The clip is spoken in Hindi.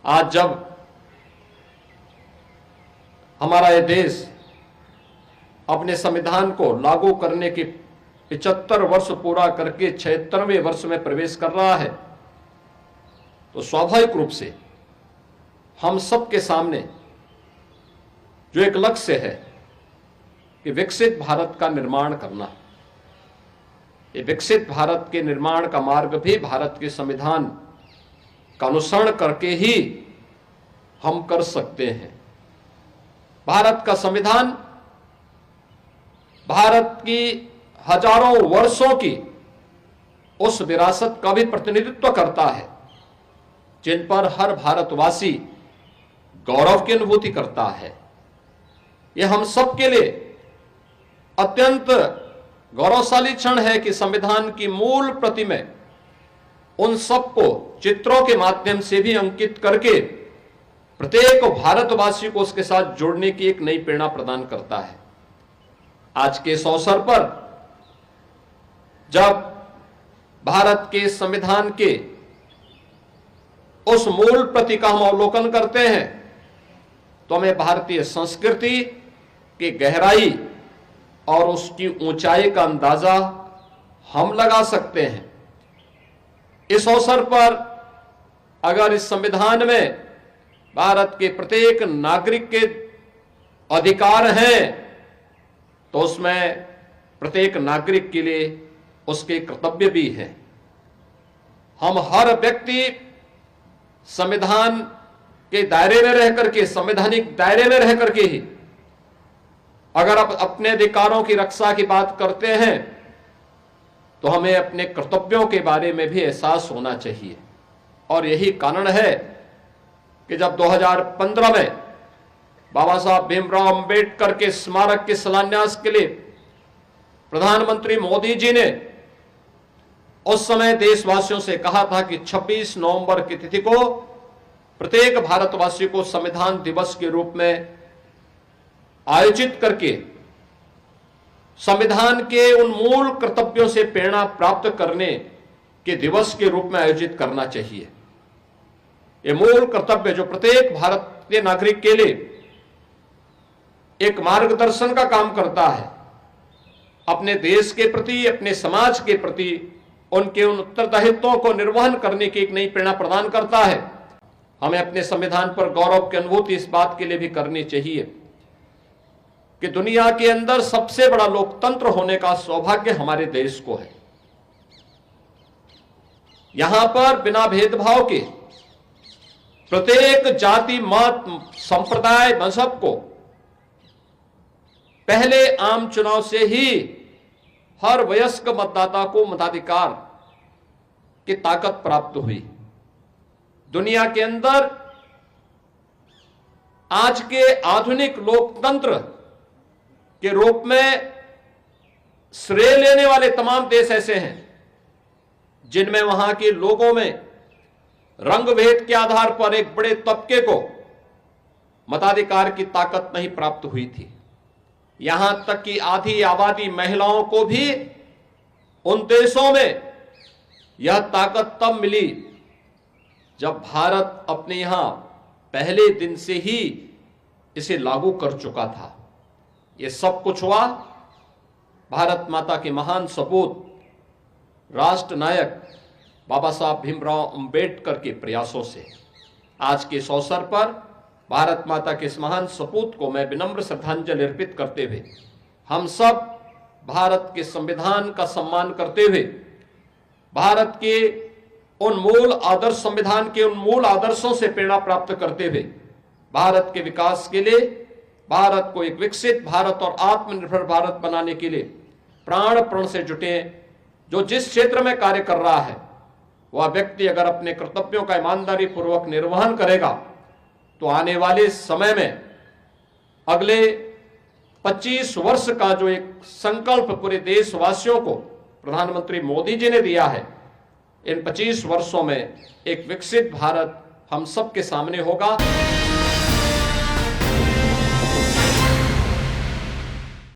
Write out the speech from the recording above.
आज जब हमारा यह देश अपने संविधान को लागू करने के 75 वर्ष पूरा करके 76वें वर्ष में प्रवेश कर रहा है, तो स्वाभाविक रूप से हम सबके सामने जो एक लक्ष्य है कि विकसित भारत का निर्माण करना, ये विकसित भारत के निर्माण का मार्ग भी भारत के संविधान का अनुसरण करके ही हम कर सकते हैं। भारत का संविधान भारत की हजारों वर्षों की उस विरासत का भी प्रतिनिधित्व करता है जिन पर हर भारतवासी गौरव की अनुभूति करता है। यह हम सब के लिए अत्यंत गौरवशाली क्षण है कि संविधान की मूल प्रति में उन सबको चित्रों के माध्यम से भी अंकित करके प्रत्येक भारतवासी को उसके साथ जोड़ने की एक नई प्रेरणा प्रदान करता है। आज के इस अवसर पर जब भारत के संविधान के उस मूल प्रति का हम अवलोकन करते हैं तो हमें भारतीय संस्कृति की गहराई और उसकी ऊंचाई का अंदाजा हम लगा सकते हैं। इस अवसर पर अगर इस संविधान में भारत के प्रत्येक नागरिक के अधिकार हैं तो उसमें प्रत्येक नागरिक के लिए उसके कर्तव्य भी हैं। हम हर व्यक्ति संविधान के दायरे में रह करके, संवैधानिक दायरे में रह करके ही अगर आप अपने अधिकारों की रक्षा की बात करते हैं तो हमें अपने कर्तव्यों के बारे में भी एहसास होना चाहिए। और यही कारण है कि जब 2015 में बाबा साहब भीमराव अंबेडकर के स्मारक के शिलान्यास के लिए प्रधानमंत्री मोदी जी ने उस समय देशवासियों से कहा था कि 26 नवंबर की तिथि को प्रत्येक भारतवासी को संविधान दिवस के रूप में आयोजित करके संविधान के उन मूल कर्तव्यों से प्रेरणा प्राप्त करने के दिवस के रूप में आयोजित करना चाहिए। ये मूल कर्तव्य जो प्रत्येक भारतीय नागरिक के लिए एक मार्गदर्शन का काम करता है, अपने देश के प्रति, अपने समाज के प्रति उनके उन उत्तरदायित्वों को निर्वहन करने की एक नई प्रेरणा प्रदान करता है। हमें अपने संविधान पर गौरव की अनुभूति इस बात के लिए भी करनी चाहिए कि दुनिया के अंदर सबसे बड़ा लोकतंत्र होने का सौभाग्य हमारे देश को है। यहां पर बिना भेदभाव के प्रत्येक जाति, मत, संप्रदाय, मजहब को पहले आम चुनाव से ही हर वयस्क मतदाता को मताधिकार की ताकत प्राप्त हुई। दुनिया के अंदर आज के आधुनिक लोकतंत्र के रूप में श्रेय लेने वाले तमाम देश ऐसे हैं जिनमें वहां के लोगों में रंग भेद के आधार पर एक बड़े तबके को मताधिकार की ताकत नहीं प्राप्त हुई थी। यहां तक कि आधी आबादी महिलाओं को भी उन देशों में यह ताकत तब मिली जब भारत अपने यहां पहले दिन से ही इसे लागू कर चुका था। यह सब कुछ हुआ भारत माता के महान सपूत राष्ट्र नायक बाबा साहब भीमराव अंबेडकर के प्रयासों से। आज के इस अवसर पर भारत माता के इस महान सपूत को मैं विनम्र श्रद्धांजलि अर्पित करते हुए हम सब भारत के संविधान का सम्मान करते हुए भारत के उन मूल आदर्श, संविधान के उन मूल आदर्शों से प्रेरणा प्राप्त करते हुए भारत के विकास के लिए, भारत को एक विकसित भारत और आत्मनिर्भर भारत बनाने के लिए प्राण प्रण से जुटे। जो जिस क्षेत्र में कार्य कर रहा है वह व्यक्ति अगर अपने कर्तव्यों का ईमानदारी पूर्वक निर्वहन करेगा तो आने वाले समय में अगले 25 वर्ष का जो एक संकल्प पूरे देशवासियों को प्रधानमंत्री मोदी जी ने दिया है, इन 25 वर्षों में एक विकसित भारत हम सबके सामने होगा।